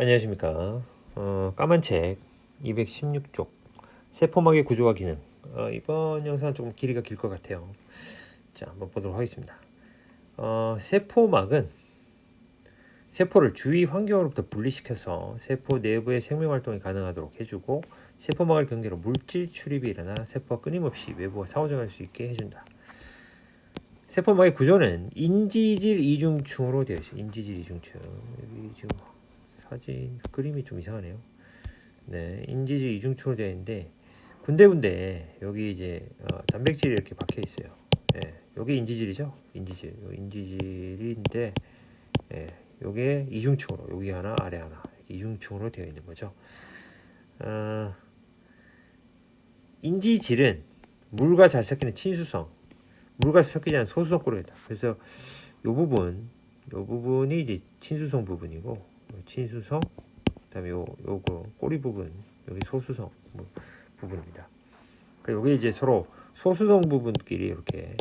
안녕하십니까. 까만 책 216쪽 세포막의 구조와 기능. 이번 영상은 조금 길이가 길 것 같아요. 자, 한번 보도록 하겠습니다. 세포막은 세포를 주위 환경으로부터 분리시켜서 세포 내부의 생명 활동이 가능하도록 해주고, 세포막을 경계로 물질 출입이 일어나 세포가 끊임없이 외부와 상호작용할 수 있게 해준다. 세포막의 구조는 인지질 이중층으로 되어 있어요. 인지질 이중층. 여기 지금 사진 그림이 좀 이상하네요. 네, 인지질 이중층으로 되어 있는데 군데군데 여기 이제 단백질이 이렇게 박혀 있어요. 네, 여기 인지질이죠. 인지질인데, 네, 요게 이중층으로, 여기 하나 아래 하나 이중층으로 되어 있는 거죠. 인지질은 물과 잘 섞이는 친수성, 물과 섞이지 않은 소수성 꼴이다. 그래서 요 부분이 이제 친수성 부분이고, 친수성, 그다음에 요거 꼬리 부분, 여기 소수성 부분입니다. 그러니까 여기 이제 서로 소수성 부분끼리 이렇게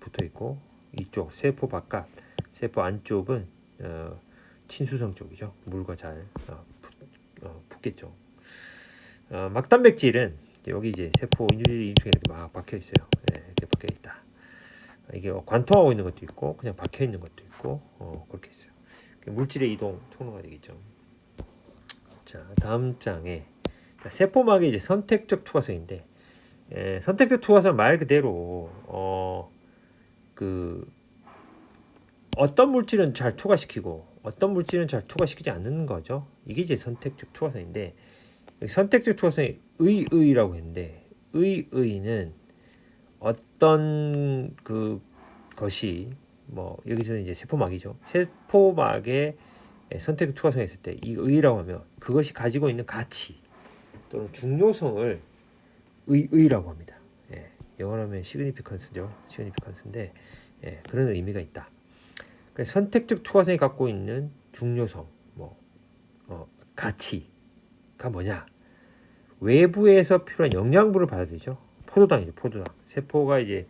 붙어 있고, 이쪽 세포 바깥, 세포 안쪽은 친수성 쪽이죠. 물과 잘 붙겠죠. 막단백질은 여기 이제 세포 인지질 이중에 이렇게 막 박혀 있어요. 네, 이렇게 박혀 있다. 이게 관통하고 있는 것도 있고 그냥 박혀 있는 것도 있고 그렇게 있어요. 물질의 이동 통로가 되겠죠. 자, 다음 장에 세포막의 이제 선택적 투과성인데, 선택적 투과성 말 그대로 어떤 물질은 잘 투과시키고 어떤 물질은 잘 투과시키지 않는 거죠. 이게 이제 선택적 투과성인데, 선택적 투과성이 의의라고 했는데, 의의는 어떤 것이 여기서는 이제 세포막이죠. 세포막의 선택적 투과성이 있을 때 이 의의라고 하면 그것이 가지고 있는 가치 또는 중요성을 의의라고 합니다. 예, 영어로 하면 시그니피컨스죠. 시그니피컨스인데, 그런 의미가 있다. 그래서 선택적 투과성이 갖고 있는 중요성, 가치가 뭐냐? 외부에서 필요한 영양분을 받아들이죠. 포도당이죠. 포도당. 세포가 이제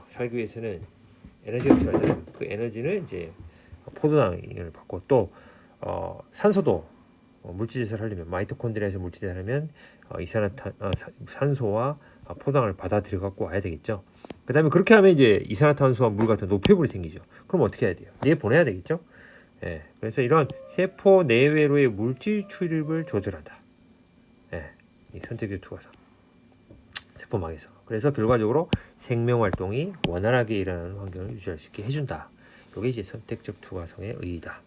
살기 위해서는 에너지가 필요하잖아요. 그 에너지는 이제 포도당을 받고, 또 산소도 물질제사를 하려면, 마이토콘드리아에서 물질제사를 하면 산소와 포도당을 받아들여 갖고 와야 되겠죠. 그 다음에 그렇게 하면 이제 이산화탄소와 물 같은 노폐물이 생기죠. 그럼 어떻게 해야 돼요? 내보내야 되겠죠. 그래서 이런 세포 내외로의 물질 출입을 조절한다. 이 선택적 투과성, 세포막에서. 그래서 결과적으로 생명 활동이 원활하게 일어나는 환경을 유지할 수 있게 해준다. 이게 이제 선택적 투과성의 의의다.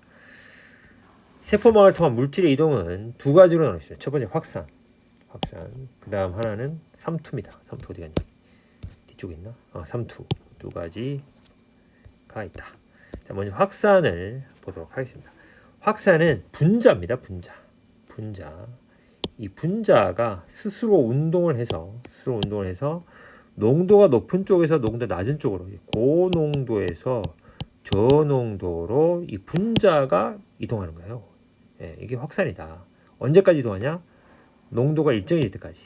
세포막을 통한 물질의 이동은 두 가지로 나눠 있어요. 첫 번째 확산. 그 다음 하나는 삼투입니다. 삼투 어디 갔니? 뒤쪽에 있나? 삼투. 두 가지가 있다. 자, 먼저 확산을 보도록 하겠습니다. 확산은 분자입니다. 분자. 이 분자가 스스로 운동을 해서 농도가 높은 쪽에서 농도 낮은 쪽으로, 고농도에서 저농도로 이 분자가 이동하는 거예요. 이게 확산이다. 언제까지 이동하냐? 농도가 일정해질 때까지.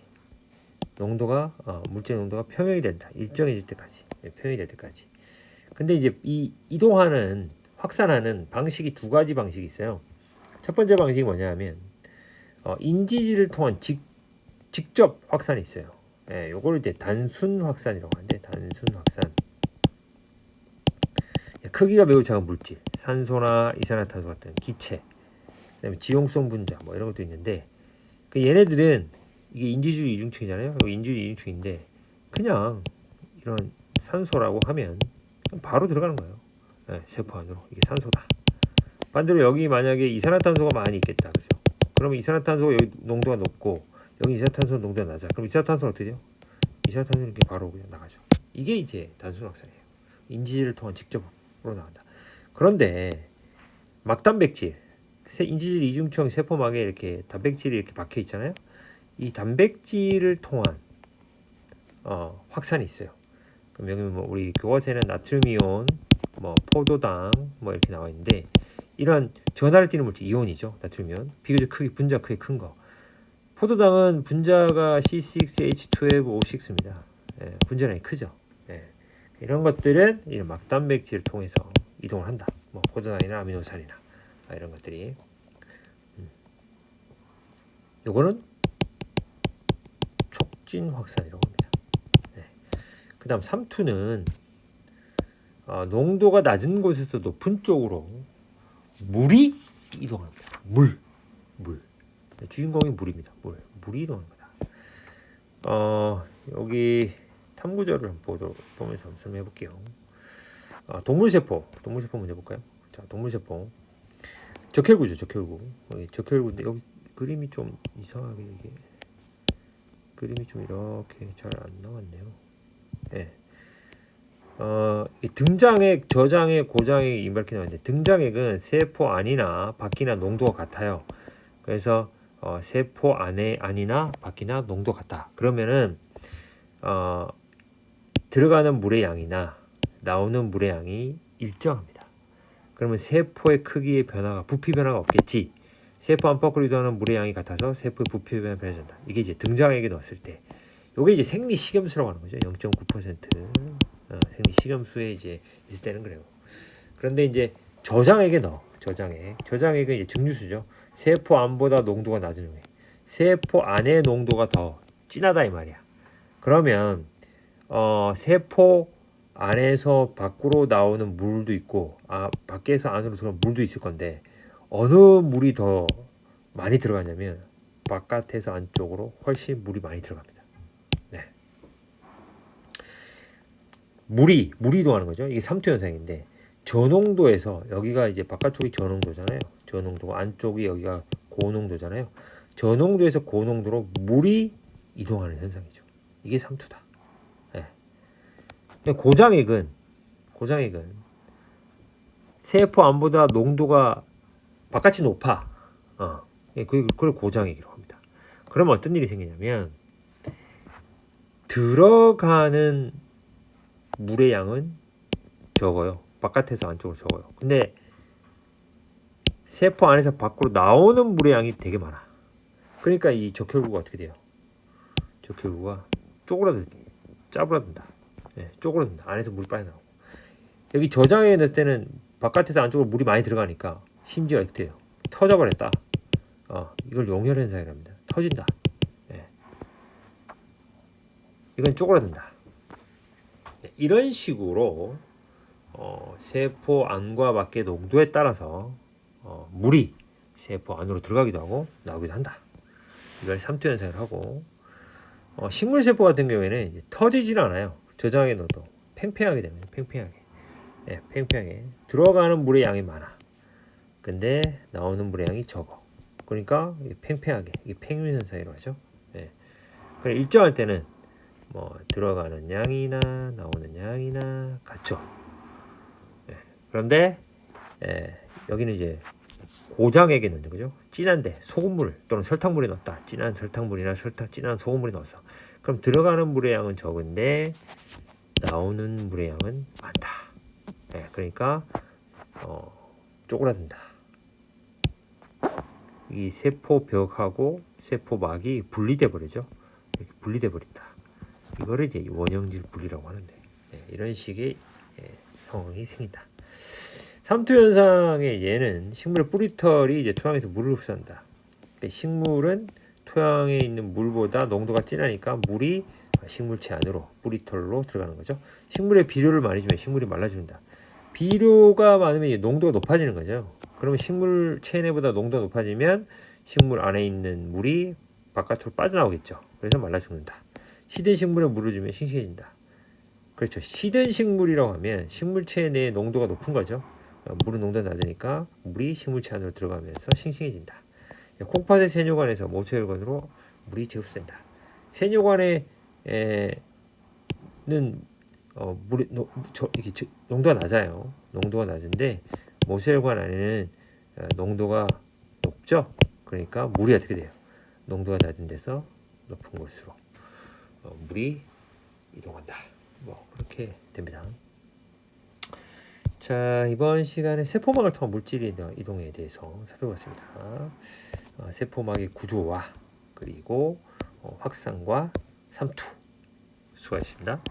물질 농도가 평형이 된다. 일정해질 때까지. 평형이 될 때까지. 근데 이제 이 확산하는 방식이 두 가지 방식이 있어요. 첫 번째 방식이 뭐냐면 인지질을 통한 직접 확산이 있어요. 요걸 이제 단순 확산이라고 하는데, 단순 확산. 크기가 매우 작은 물질, 산소나 이산화탄소 같은 기체, 그다음에 지용성 분자 이런 것도 있는데, 얘네들은 이게 인지질 이중층이잖아요. 인지질 이중층인데 그냥 이런 산소라고 하면 바로 들어가는 거예요. 세포 안으로. 이게 산소다. 반대로 여기 만약에 이산화탄소가 많이 있겠다, 그죠? 그러면 이산화탄소가 여기 농도가 높고 여기 이산화탄소 농도가 낮아. 그럼 이산화탄소는 어떻게 돼요? 이산화탄소는 이렇게 바로 그냥 나가죠. 이게 이제 단순 확산이에요. 인지질을 통한 직접으로 나간다. 그런데 막단백질, 인지질 이중층 세포막에 이렇게 단백질이 이렇게 박혀 있잖아요. 이 단백질을 통한 확산이 있어요. 그럼 여기 우리 교과서에는 나트륨이온, 포도당 이렇게 나와 있는데, 이런 전하를 띠는 물질 이온이죠. 나트륨이온. 비교적 분자 크기 큰 거. 포도당은 분자가 C6H12O6입니다. 분자량이 크죠. 이런 것들은 이런 막단백질을 통해서 이동을 한다. 포도당이나 아미노산이나 이런 것들이. 요거는 촉진 확산이라고 합니다. 네. 그다음 삼투는 농도가 낮은 곳에서 높은 쪽으로 물이 이동합니다. 물. 주인공이 물입니다. 물이 이동합니다. 여기 탐구자를 보면서 한번 설명해 볼게요. 동물세포 먼저 볼까요? 자, 동물세포. 적혈구죠, 적혈구. 적혈구인데 여기 그림이 좀 이상하게 이게 그림이 좀 이렇게 잘 안 나왔네요. 네. 등장액, 저장액, 고장액 이렇게 나왔는데 등장액은 세포 안이나 밖이나 농도가 같아요. 그래서 세포 안이나 밖이나 농도 같다. 그러면은 들어가는 물의 양이나 나오는 물의 양이 일정합니다. 그러면 세포의 크기의 변화가 부피 변화가 없겠지. 세포 안팎으로 이동하는 물의 양이 같아서 세포의 부피 변화가 변해진다. 이게 이제 등장액에 넣었을 때, 이게 이제 생리 식염수라고 하는 거죠. 0.9% 생리 식염수에 이제 있을 때는 그래요. 그런데 이제 저장액에 넣어. 저장액은 이제 증류수죠. 세포 안보다 농도가 낮은 경우에 세포 안의 농도가 더 진하다 이 말이야. 그러면 세포 안에서 밖으로 나오는 물도 있고 밖에서 안으로 들어오는 물도 있을 건데 어느 물이 더 많이 들어가냐면 바깥에서 안쪽으로 훨씬 물이 많이 들어갑니다. 네. 물이 이동하는 거죠. 이게 삼투 현상인데 저농도에서 여기가 이제 바깥쪽이 저농도잖아요. 저농도고 안쪽이 여기가 고농도잖아요. 저농도에서 고농도로 물이 이동하는 현상이죠. 이게 삼투다. 네. 고장액은 세포 안보다 농도가 바깥이 높아. 그걸 고장액이라고 합니다. 그러면 어떤 일이 생기냐면 들어가는 물의 양은 적어요. 바깥에서 안쪽으로 적어요. 근데 세포 안에서 밖으로 나오는 물의 양이 되게 많아. 그러니까 이 적혈구가 어떻게 돼요? 적혈구가 짜부라든다. 네, 쪼그라든다. 안에서 물이 빠져나오고. 여기 저장해 넣을 때는 바깥에서 안쪽으로 물이 많이 들어가니까 심지어 어떻게 돼요? 터져버렸다. 이걸 용혈 현상이랍니다. 터진다. 네. 이건 쪼그라든다. 네, 이런 식으로 세포 안과 밖의 농도에 따라서 물이 세포 안으로 들어가기도 하고 나오기도 한다. 이걸 삼투 현상을 하고 식물 세포 같은 경우에는 이제 터지지는 않아요. 저장에 넣어도 팽팽하게 됩니다. 팽팽하게 들어가는 물의 양이 많아. 근데 나오는 물의 양이 적어. 그러니까 팽팽하게 이게 팽윤 현상이라고 하죠. 네. 일정할 때는 들어가는 양이나 나오는 양이나 같죠. 네. 그런데 여기는 이제 고장액에 넣는 거죠. 진한데 소금물 또는 설탕물에 넣었다. 진한 설탕물이나 진한 소금물에 넣어서 그럼 들어가는 물의 양은 적은데 나오는 물의 양은 많다. 네. 그러니까 쪼그라든다. 이 세포벽하고 세포막이 분리돼 버리죠. 이렇게 분리돼 버린다. 이거를 이제 원형질 분리라고 하는데 이런 식의 상황이 생긴다. 삼투 현상의 예는 식물의 뿌리털이 이제 토양에서 물을 흡수한다. 식물은 토양에 있는 물보다 농도가 진하니까 물이 식물체 안으로 뿌리털로 들어가는 거죠. 식물에 비료를 많이 주면 식물이 말라집니다. 비료가 많으면 농도가 높아지는 거죠. 그러면 식물 체내보다 농도가 높아지면 식물 안에 있는 물이 바깥으로 빠져나오겠죠. 그래서 말라 죽는다. 시든 식물에 물을 주면 싱싱해진다. 그렇죠. 시든 식물이라고 하면 식물체 내에 농도가 높은 거죠. 물은 농도가 낮으니까 물이 식물체 안으로 들어가면서 싱싱해진다. 콩팥의 세뇨관에서 모세혈관으로 물이 재흡수된다. 세뇨관에는 물이 농도가 낮아요. 농도가 낮은데 모세혈관 안에는 농도가 높죠. 그러니까 물이 어떻게 돼요? 농도가 낮은 데서 높은 곳으로 물이 이동한다. 그렇게 됩니다. 자, 이번 시간에 세포막을 통한 물질의 이동에 대해서 살펴봤습니다. 세포막의 구조와 그리고 확산과 삼투 수고하셨습니다.